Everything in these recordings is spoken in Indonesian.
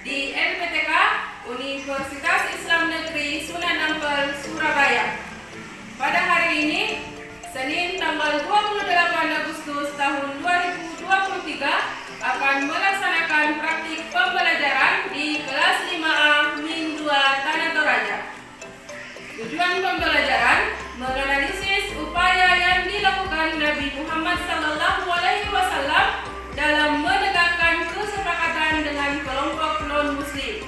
di LPTK Universitas Islam Negeri Sunan Ampel, Surabaya. Pada hari ini, Senin tanggal 28 Agustus tahun 2023 akan melaksanakan praktik pembelajaran di kelas 5A Min 2 Tanah Toraja. Tujuan pembelajaran menganalisis upaya yang dilakukan Nabi Muhammad SAW dalam menegakkan kesepakatan dengan kelompok non-muslim.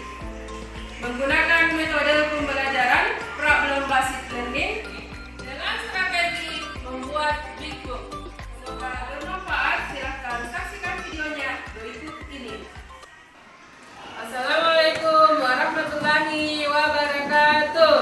Menggunakan metode pembelajaran problem-based learning dengan strategi membuat big book. Semoga bermanfaat. Silahkan saksikan videonya berikut ini. Assalamualaikum warahmatullahi wabarakatuh.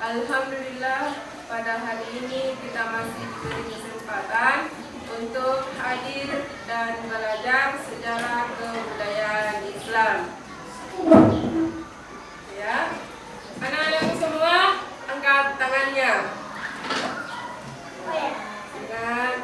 Alhamdulillah, pada hari ini kita masih diberi kesempatan untuk hadir dan belajar sejarah kebudayaan Islam. Ya, anak-anak semua angkat tangannya. Dengan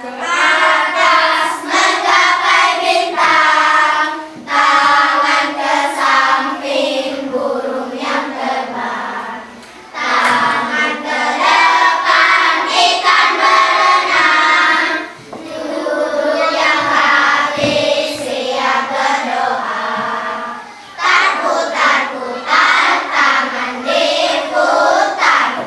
ke atas mencapai bintang, tangan ke samping burung yang terbang, tangan ke depan ikan berenang, duduk yang hati siap berdoa, putar-putar tangan diputar,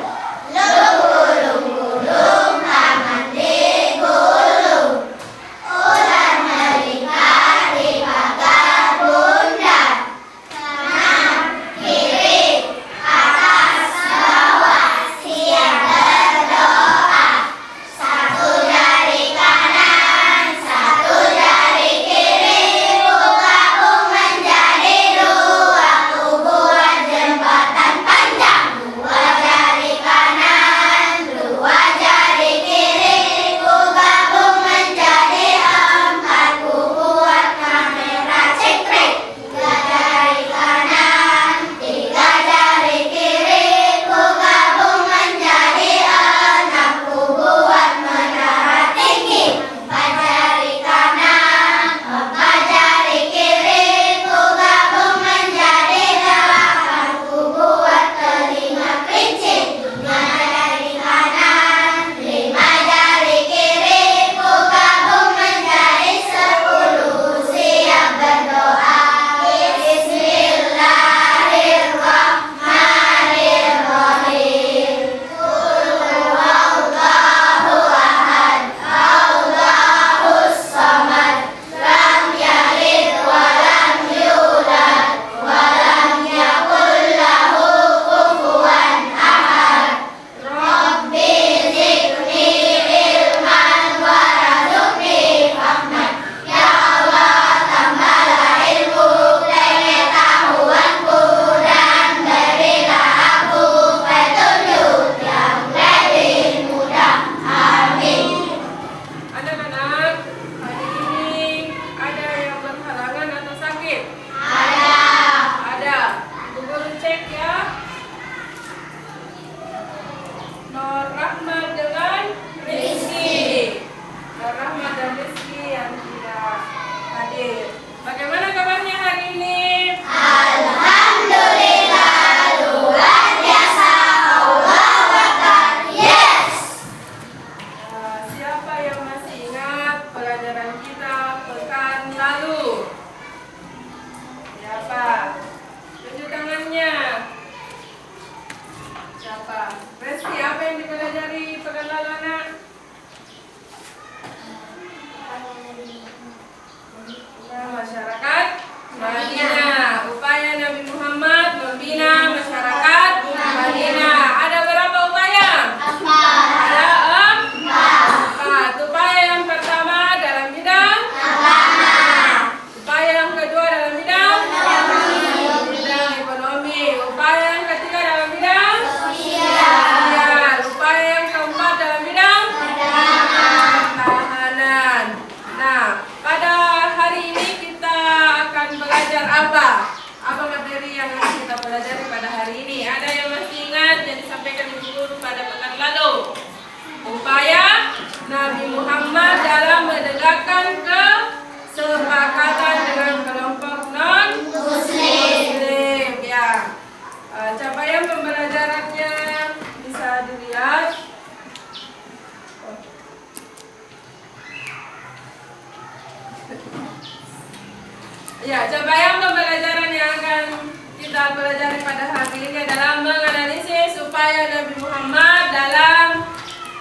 Ya, capaian pembelajaran yang akan kita pelajari pada hari ini adalah menganalisis upaya Nabi Muhammad dalam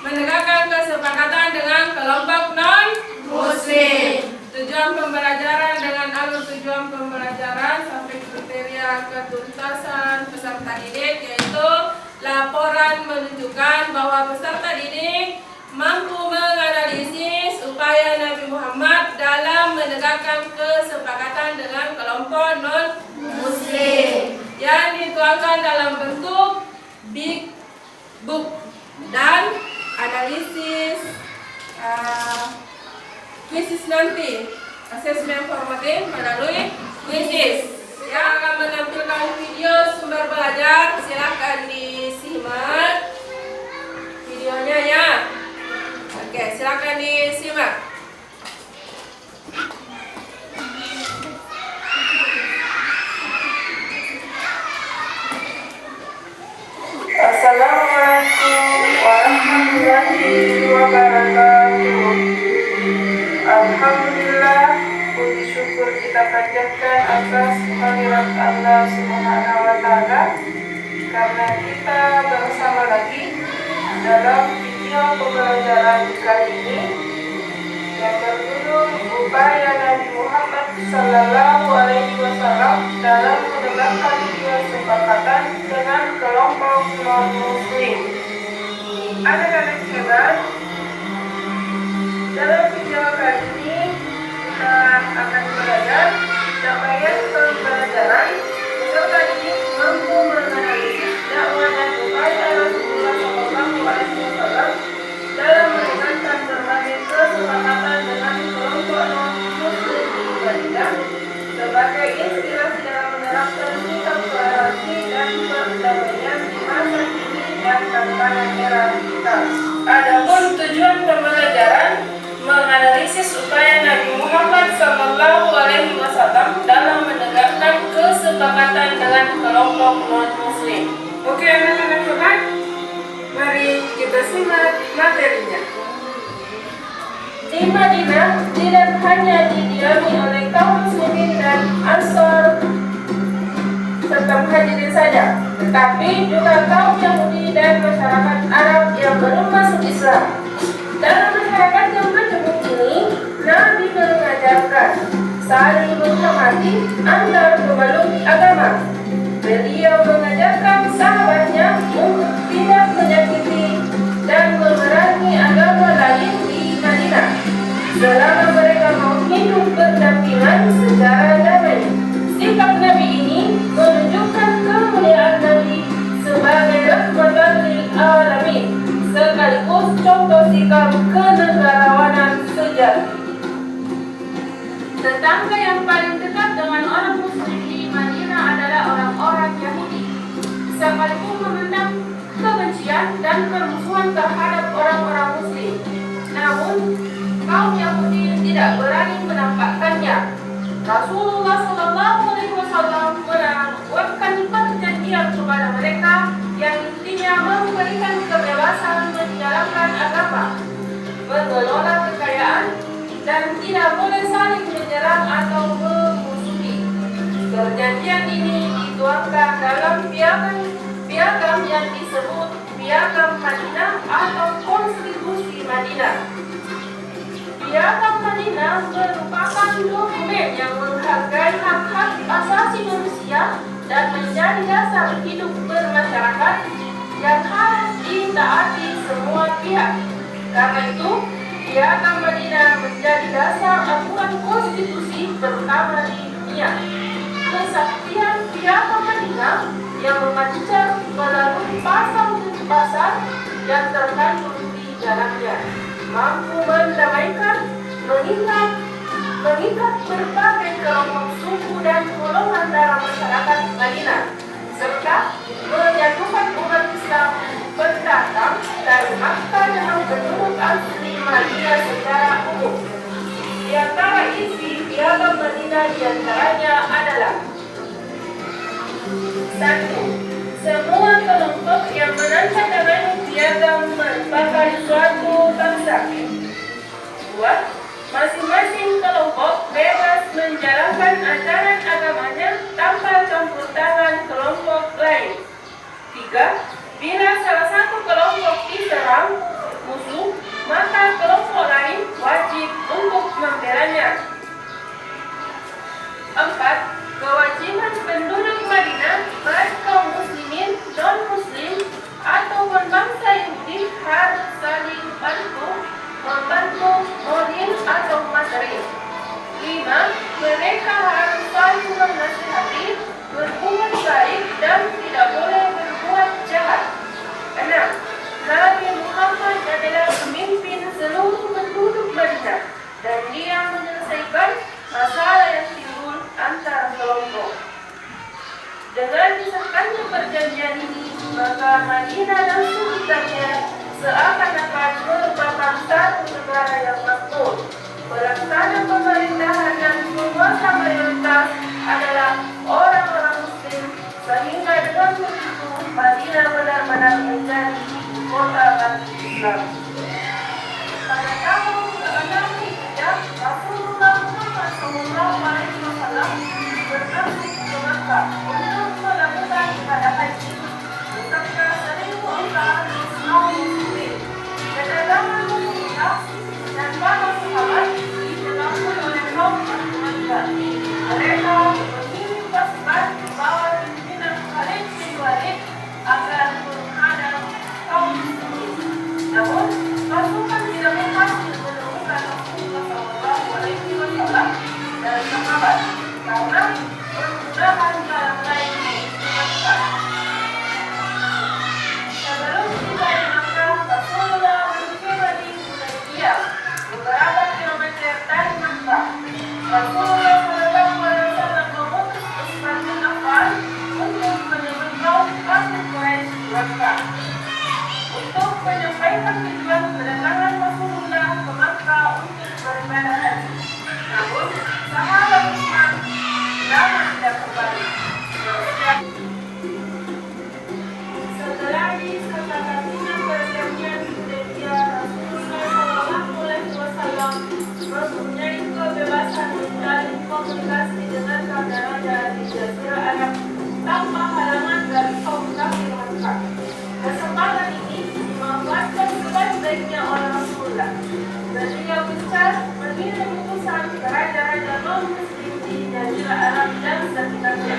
menegakkan kesepakatan dengan kelompok non-Muslim. Tujuan pembelajaran dengan alur tujuan pembelajaran sampai kriteria ketuntasan peserta didik, yaitu laporan menunjukkan bahwa peserta didik mampu menganalisis upaya Nabi Muhammad dalam menegakkan kesepakatan dengan kelompok non-Muslim yang dituangkan dalam bentuk big book dan analisis kuisis nanti, asesmen formatif melalui kuisis yang akan menampilkan video sumber belajar. Silakan disimak videonya ya. Oke, silakan disimak. Assalamualaikum warahmatullahi wabarakatuh. Alhamdulillah, puji syukur kita panjatkan atas kehadirat Allah Subhanahu wa Ta'ala, karena kita bersama lagi dalam video pembelajaran kali ini yang berjudul upaya Nabi Muhammad Sallallahu Alaihi Wasallam dalam menegakkan kesepakatan dengan kelompok non-Muslim. Anak-anak hebat, dalam video kali ini kita akan belajar capaian pembelajaran peserta didik mampu menganalisis dakwah dan upaya Rasulullah SAW dalam menegakkan berbagai kesepakatan dengan kelompok non-Muslim di Madinah sebagai inspirasi dalam menerapkan sikap toleransi dan perdamaian di masa kini dan tantangan era kita. Adapun tujuan pembelajaran menganalisis upaya Nabi Muhammad Sallallahu Alaihi Wasallam dalam menegakkan kesepakatan dengan kelompok non-Muslim. Oke, anak-anak hebat, mari kita simak materinya. Di Madinah tidak hanya didiami oleh kaum muslimin dan Ansor serta muhajirin saja, tetapi juga kaum Yahudi dan masyarakat Arab yang belum masuk Islam. Dalam masyarakat yang majemuk ini, Nabi mengajarkan saling menghormati antar pemeluk agama. Beliau mengajarkan sahabatnya untuk tidak menyakiti dan memerangi agama lain di Madinah selama mereka mau hidup berdampingan secara damai. Sikap Nabi ini menunjukkan kemuliaan Nabi sebagai rahmatan lil alamin, sekaligus contoh sikap kenegarawanan sejati. Tetangga yang paling dekat dengan orang Muslim di Madinah adalah orang-orang Yahudi, sekaligus memendam kebencian dan permusuhan terhadap orang-orang Muslim. Namun, kaum Yahudi tidak berani menampakkannya. Rasulullah SAW menawarkan perjanjian kepada mereka yang intinya memberikan kebebasan menjalankan agama, mengelola kekayaan, dan tidak boleh saling menyerang atau memusuhi. Perjanjian ini dituangkan dalam piagam yang disebut Piagam Madinah atau Konstitusi Madinah. Piagam Madinah merupakan dokumen yang menghargai hak-hak asasi manusia dan menjadi dasar hidup bermasyarakat yang harus ditaati semua pihak. Karena itu, Piagam Madinah menjadi dasar aturan konstitusi pertama di dunia. Kesaktian Piagam Madinah yang memancar melalui pasal yang terkandung di dalamnya mampu mendamaikan, mengikat berbagai kelompok suku dan golongan dalam masyarakat Madinah, serta menyatukan umat Islam pendatang dari Makkah dengan penduduk asli Madinah secara umum. Di antara isi Piagam Madinah diantaranya adalah: 1. Semua kelompok yang menandatangani piagam merupakan suatu bangsa. 2. Masing-masing kelompok bebas menjadi menjalankan ajaran agamanya tanpa campur tangan kelompok lain. 3. Bila salah satu kelompok diserang musuh, maka kelompok lain wajib untuk membelanya. 4. Kewajiban penduduk Madinah, baik kaum muslimin, non-muslim, ataupun bangsa Yahudi harus saling membantu moral atau materi. 5. Mereka harus saling menasihati, berbuat baik dan tidak boleh berbuat jahat. 6. Nabi Muhammad adalah pemimpin seluruh penduduk Madinah dan dia menyelesaikan masalah yang timbul antara kelompok. Dengan disahkannya perjanjian ini, maka Madinah dan sekitarnya seakan-akan merupakan satu negara yang makmur. Pelaksana pemerintahan dan penguasa mayoritas adalah orang-orang Muslim, sehingga dengan begitu Madinah benar-benar menjadi kota bagi Islam. Pada tahun ke-6 Hijriah, Rasulullah Muhammad SAW berangkat ke Makkah untuk melakukan ibadah haji beserta 1.400 kaum muslimin. Kedatangan Rasulullah dan para sahabat disambut oleh kaum Quraisy. Mereka mengirim pasukan di bawah pimpinan Khalid bin Walid agar menghadang kaum muslimin. Namun, pasukan tidak berhasil menemukan Rasulullah SAW dan sahabat karena menggunakan jalan lain di Makkah. Sebelum tiba di Makkah, Rasulullah bertiba di Hudaybiyah, beberapa kilometer dari Makkah. Rasulullah SAW memutus Utsman bin Affan untuk menyemangati kafir Quraisy di Makkah. Untuk menyampaikan tujuan kedatangan Rasulullah ke Makkah untuk beribadah haji. Namun, sahabat Utsman lama tidak kembali. Setelah disepakatinya perjanjian Hudaybiyah, Rasulullah SAW mempunyai kebebasan menjalin komunikasi dengan raja-raja di Jazirah Arab tanpa halangan dari kaum kafir Makkah. Kesempatan ini memanfaatkan sebaik-baiknya oleh Rasulullah. Beliau besar mengirim utusan ke raja-raja non-muslim di Jazirah Arab dan sekitarnya,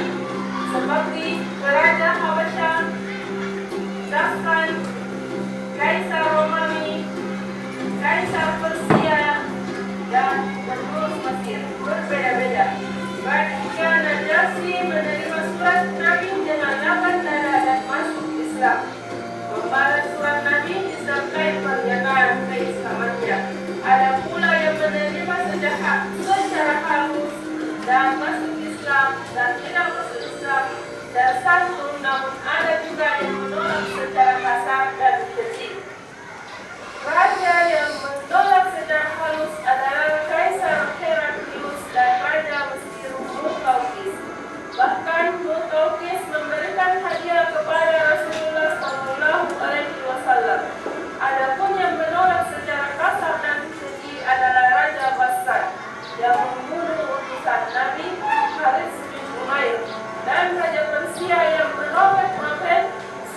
seperti Raja Habasyah, Ghassan, Kaisar Romawi, Kaisar Persia, dan penerus Mesir. Berbeda-beda. Raja Najasyi menerima surat Nabi dengan lapang dada dan masuk Islam. Membalas surat Nabi disertai pernyataan keislamannya. Ada pula yang menerima secara halus dan masuk Islam dan tidak masuk Islam dan santun, namun ada juga yang menolak secara kasar dan keji. Raja yang menolak secara halus adalah Kaisar Heraklius dan Raja Mesir Muqawqis. Bahkan Muqawqis memberikan hadiah kepada Rasulullah SAW. Adapun yang menolak secara kasar dan keji adalah Raja Ghassan yang membunuh utusan Nabi Harits bin Umair dan Raja Persia yang menolak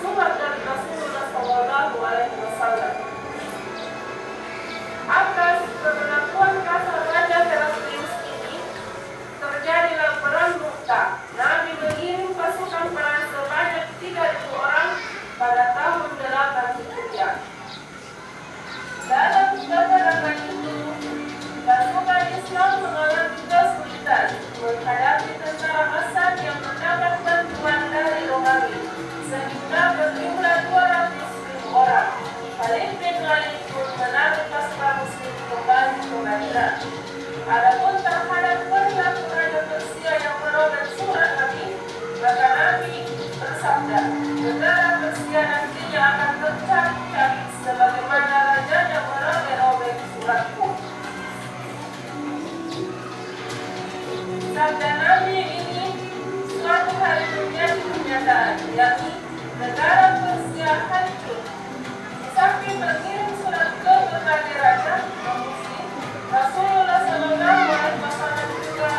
surat dari Rasulullah SAW. Atas perlakuan kasar Raja Heraklius ini terjadilah perang Mu'tah. Nabi mengirim pasukan perang sebanyak 3.000 orang pada tahun 8 Hijriah. Dalam peperangan itu, pasukan Islam mengalami kesulitan menghadapi tentara Hasan yang mendapat bantuan dari Romawi, sehingga berjumlah 200.000 orang. Khalid bin Walid pun menarik pasukan Muslim kembali ke Madinah. Adapun terhadap perilaku Raja Persia yang merobek surat Nabi, maka Nabi bersabda, negara Persia nantinya akan tercabik-cabik sebagaimana rajanya merobek suratku. Sabda Nabi ini suatu hari menjadi kenyataan, yakni negara Persia hancur. Di samping mengirim surat ke berbagai raja non-muslim, Rasulullah SAW juga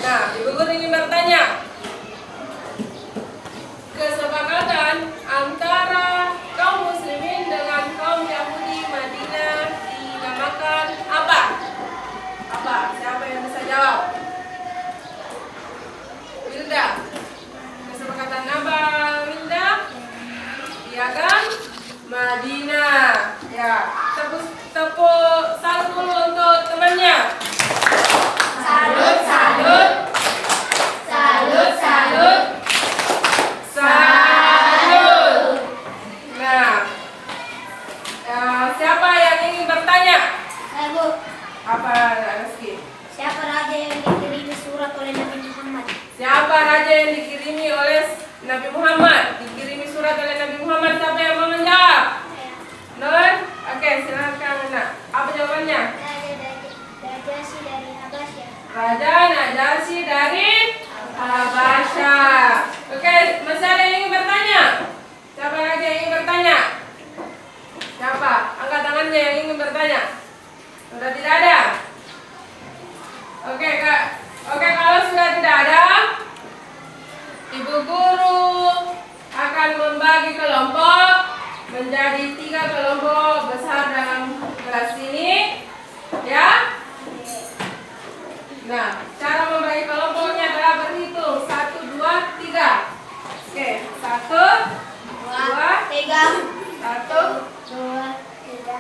Nah, Ibu Guru ingin bertanya, kesepakatan antara kaum muslimin dengan kaum Yahudi Madinah dinamakan apa? Apa? Siapa yang bisa jawab? Wilda. Kesepakatan apa, Wilda? Piagam Madinah. Ya, tepuk salut dulu untuk temannya. Salut, salut. Salut, salut. Salut. Nah, siapa yang ingin bertanya? Ibu, Apa, Rizky? siapa raja yang dikirimi surat oleh Nabi Muhammad? Siapa raja yang dikirimi oleh Nabi Muhammad? Dikirimi surat oleh Nabi Muhammad, siapa yang mau menjawab? Nur? Oke, silakan nak. Apa jawabannya? Najasyi dari Habasyah. Raja Najasyi dari Habasyah. Oke, masih ada yang ingin bertanya? Siapa lagi yang ingin bertanya? Siapa? Angkat tangannya yang ingin bertanya. Sudah tidak ada? Oke, Kak. Oke, kalau sudah tidak ada, Ibu Guru akan membagi kelompok menjadi 3 kelompok besar dalam kelas ini. Ya? Nah, cara membagi kelompoknya adalah berhitung 1, 2, 3. Oke, 1, 2, 3. 1. 2, 3.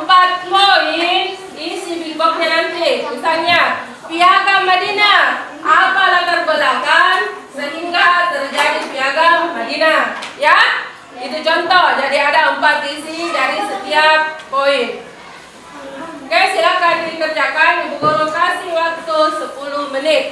4 poin isi big box-nya nanti. Misalnya, Piagam Madinah, apa latar belakang sehingga terjadi Piagam Madinah? Ya, itu contoh. Jadi ada 4 isi dari setiap poin. Oke, silakan dikerjakan. Ibu Guru kasih waktu 10 menit.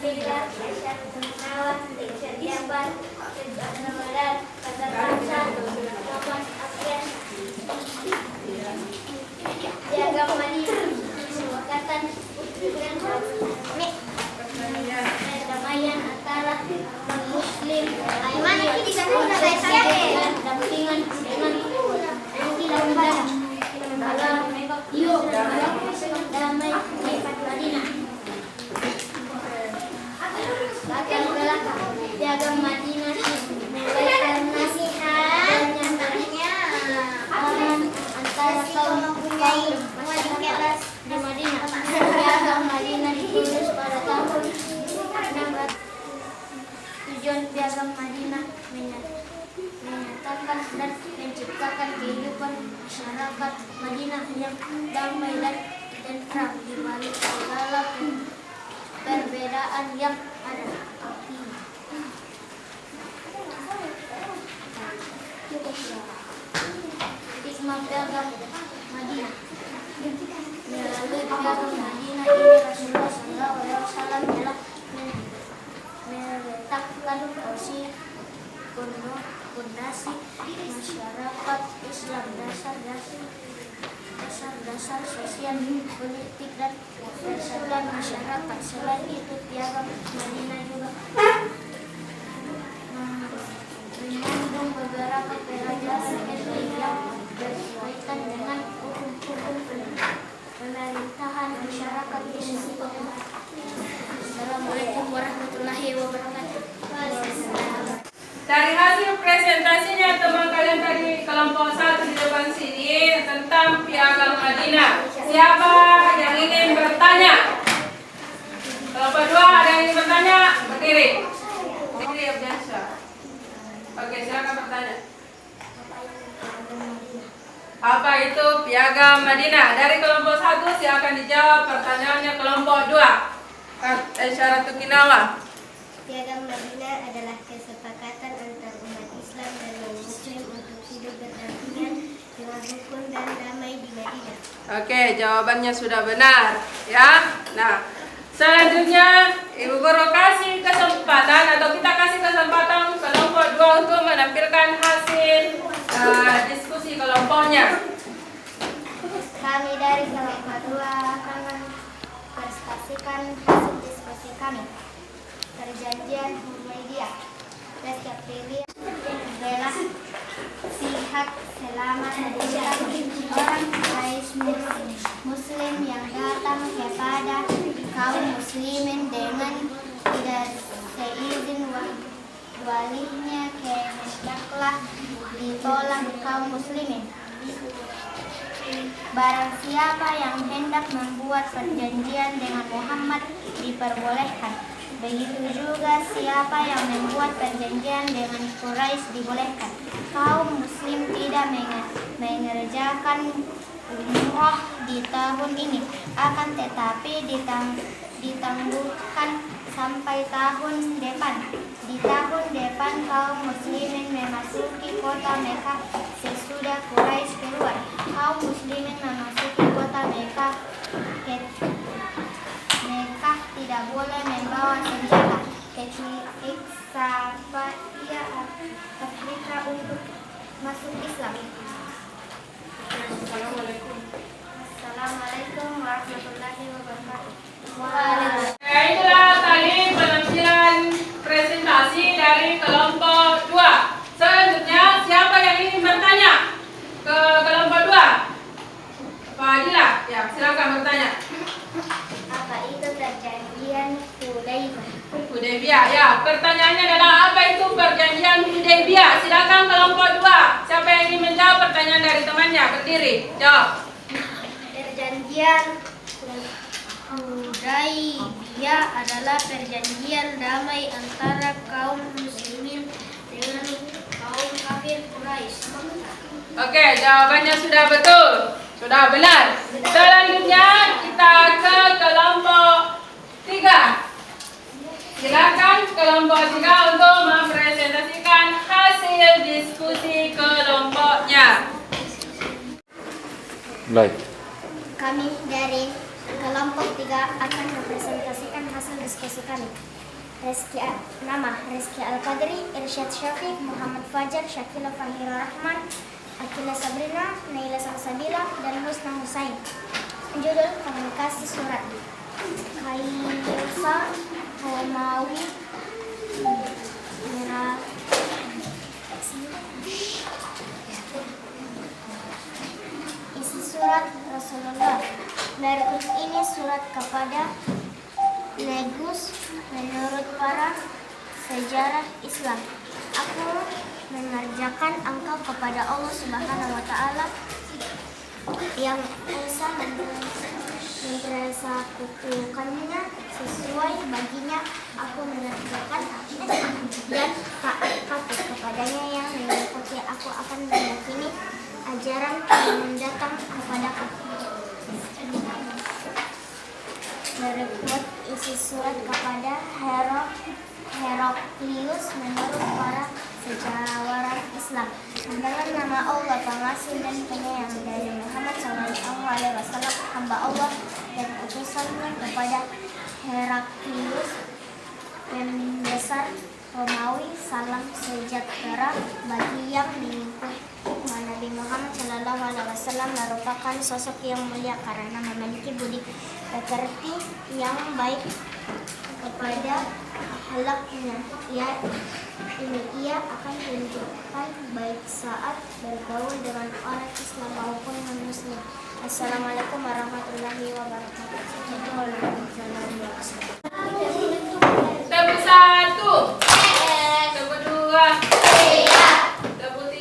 Abdillah, Aisyah, Nawas, Aisyah, Jabar, Ramadan, Pasar Pasar, Kawan Afian, Piagam Madinah, Kesepakatan perdamaian antara Muslim, dampingan dengan damai di Madinah. Latar belakang Piagam Madinah mulai karena antara kaum masyarakat di Madinah. Piagam Madinah ditulis pada tahun 600. Tujuan Piagam Madinah menyatakan dan menciptakan kehidupan masyarakat Madinah yang damai dan tentram di balik segala perbedaan yang ada. Hikmah Piagam Madinah. Melalui Piagam Madinah ini Rasulullah SAW telah meletakkan fondasi masyarakat Islam, dasar sosial, politik dan persatuan masyarakat. Selain itu, Piagam Madinah juga mengandung beberapa pelajaran yang berkaitan dengan hukum pemerintahan masyarakat Islam. Assalamualaikum warahmatullahi wabarakatuh. Dari hasil presentasinya teman kalian tadi kelompok 1 di depan sini tentang Piagam Madinah. Siapa yang ingin bertanya? Kelompok 2 ada yang ingin bertanya? Berdiri. Berdiri Abdiansyah. Oke, silakan bertanya. Apa itu Piagam Madinah? Dari kelompok 1 silakan dijawab pertanyaannya kelompok 2. Aisyah Tukinawa. Piagam Madinah adalah kesepakatan antar umat Islam dan non-Muslim untuk hidup berdampingan dengan rukun dan damai di Madinah. Oke, jawabannya sudah benar, ya. Nah, selanjutnya Ibu Guru kasih kesempatan atau kita kasih kesempatan kelompok 2 untuk menampilkan hasil diskusi kelompoknya. Kami dari kelompok 2 akan mempresentasikan hasil diskusi kami. Perjanjian Hudaybiyah. Resepsi adalah pihak selama orang Quraisy Muslim yang datang kepada kaum muslimin dengan tidak seizin walinya hendaklah ditolak kaum muslimin. Barang siapa yang hendak membuat perjanjian dengan Muhammad diperbolehkan. Begitu juga siapa yang membuat perjanjian dengan Quraisy dibolehkan. Kaum muslim tidak mengerjakan umroh di tahun ini, akan tetapi ditangguhkan sampai tahun depan. Di tahun depan kaum muslimin memasuki kota Mekah sesudah Quraisy keluar. Kaum muslimin memasuki kota Mekah tidak boleh membawa senjata kecuali siapa ia Afrika untuk masuk Islam. Assalamualaikum warahmatullahi wabarakatuh. Itulah tadi penampilan presentasi dari kelompok 2. Selanjutnya siapa yang ingin bertanya ke kelompok 2? Pak Adila, ya silakan bertanya. Apa itu perjanjian Hudaybiyah, ya. Pertanyaannya adalah apa itu perjanjian Hudaybiyah? Silakan kelompok 2. Siapa yang ingin menjawab pertanyaan dari temannya? Berdiri, jawab. Perjanjian Hudaybiyah adalah perjanjian damai antara kaum muslimin dengan kaum kafir Quraisy. Oke, jawabannya sudah betul. Sudah benar. Selanjutnya kita ke kelompok 3. Silakan kelompok 3 untuk mempresentasikan hasil diskusi kelompoknya. Baik. Kami dari Kelompok 3 akan mempresentasikan hasil diskusi kami. Nama Rizky Al-Qadri, Irsyad Syafiq, Muhammad Fajar, Syakila Fahira Rahman, Akila Sabrina, Naila Salsabila, dan Husna Husain. Judul komunikasi surat. Kaisa Homawi Merah. Isi surat Rasulullah. Berikut ini surat kepada Negus menurut para sejarah Islam. Aku mengerjakan engkau kepada Allah Subhanahu wa Ta'ala yang Esa mempersatukannya sesuai baginya. Aku mengerjakan dan taat patuh kepadanya yang mengikuti aku akan meyakini ajaran yang mendatang kepadaku. Berikut isi surat kepada Heraklius menurut para sejarawan Islam. Dengan nama Allah Pengasih dan Penyayang, dari Muhammad SAW, hamba Allah dan utusannya, kepada Heraklius, pembesar Romawi. Salam sejahtera bagi yang mengikuti Nabi Muhammad SAW merupakan sosok yang mulia karena memiliki budi pekerti yang baik kepada akhlaknya. Ia akan tunjukkan baik saat bergaul dengan orang Islam maupun non-Muslim. Assalamualaikum warahmatullahi wabarakatuh. Tepuk 1, tepuk 2, tepuk 3,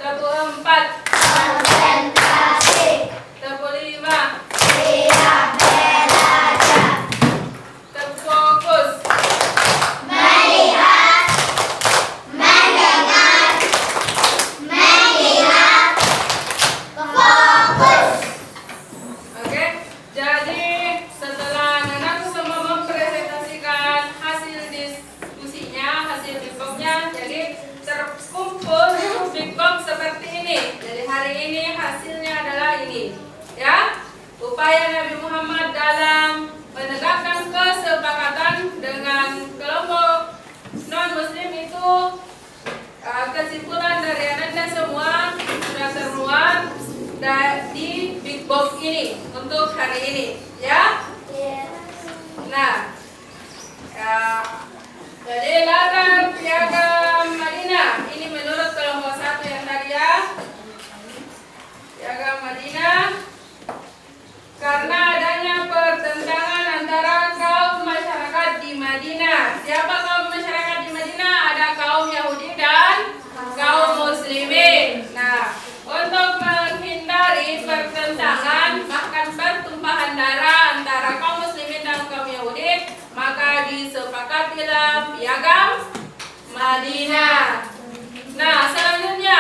tepuk 4, tepuk 5, tepuk fokus. Oke, jadi setelah anak semua mempresentasikan hasil diskusinya, hasil bikopnya, jadi terkumpul bikop seperti ini. Jadi hari ini hasilnya adalah ini, ya. Upaya Nabi Muhammad dalam menegakkan kesepakatan dengan kelompok non-Muslim itu, kesimpulan dari Anda semua sudah termuat di big box ini untuk hari ini, ya. Nah, jadi latar piagam Madinah ini menurut kelompok 1 yang tadi, ya. Piagam Madinah, karena adanya pertentangan antara kaum masyarakat di Madinah. Siapa kaum masyarakat di Madinah? Ada kaum Yahudi dan kaum Muslimin. Nah, untuk menghindari pertentangan bahkan pertumpahan darah antara kaum Muslimin dan kaum Yahudi, maka disepakatilah piagam Madinah. Nah, selanjutnya,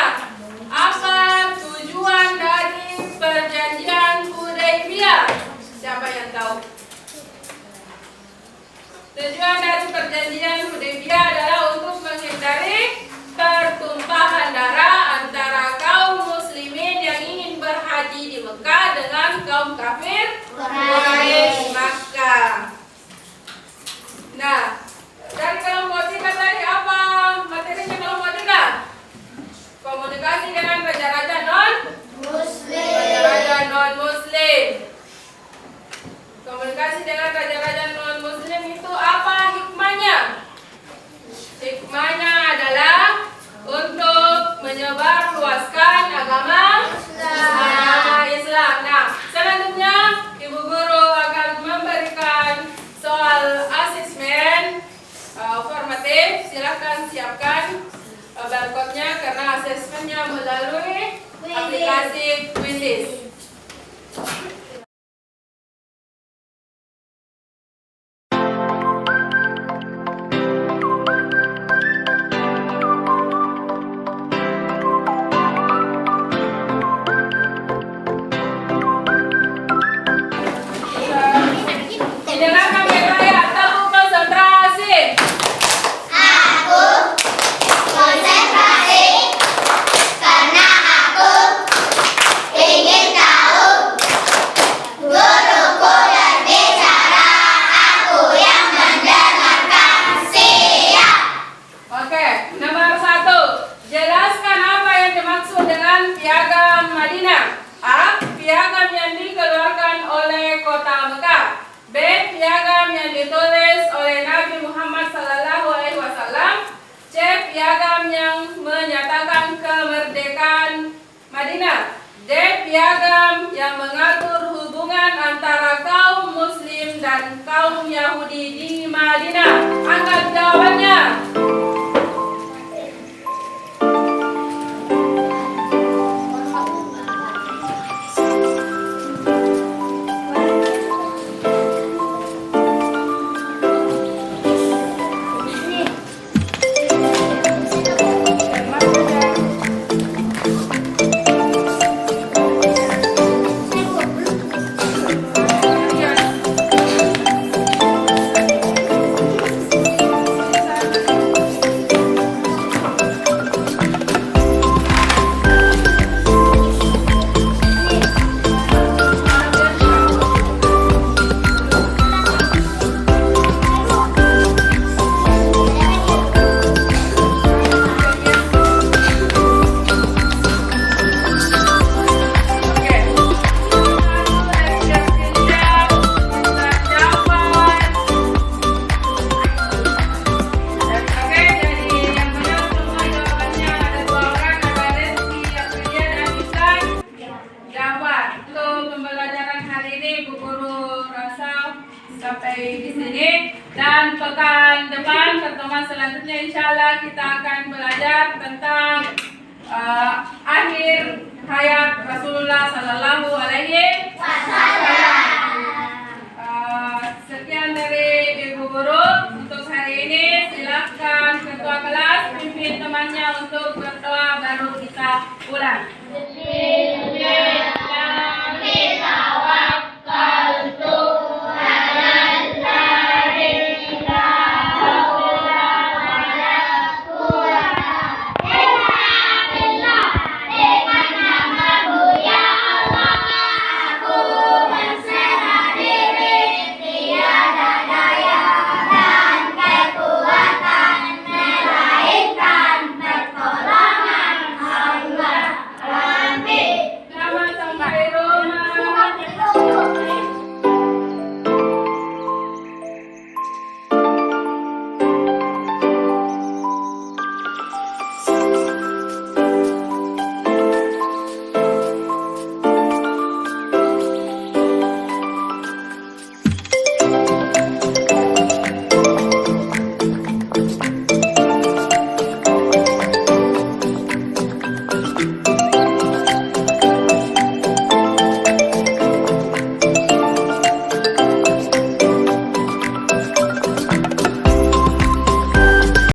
apa tujuan dari perjanjian Hudaybiyah? Siapa yang tahu? Tujuan dari perjanjian Hudaybiyah adalah untuk menghindari pertumpahan darah antara kaum Muslimin yang ingin berhaji di Mekah dengan kaum kafir Quraisy Makkah. Nah, dari kelompok 3 tadi apa materinya kelompok 3? Komunikasi dengan raja-raja non-Muslim. Raja-raja non-Muslim. Komunikasi dengan raja-raja non-Muslim itu apa hikmahnya? Hikmahnya adalah untuk menyebarluaskan agama Islam. Nah, selanjutnya Ibu Guru akan memberikan soal asesmen formatif. Silakan siapkan barcode-nya karena asesmennya melalui aplikasi Quizizz. piagam yang mengatur hubungan antara kaum Muslim dan kaum Yahudi di Madinah? Angkat jawabannya. Sampai di sini, dan pekan depan pertemuan selanjutnya insya Allah kita akan belajar tentang akhir hayat Rasulullah Sallallahu Alaihi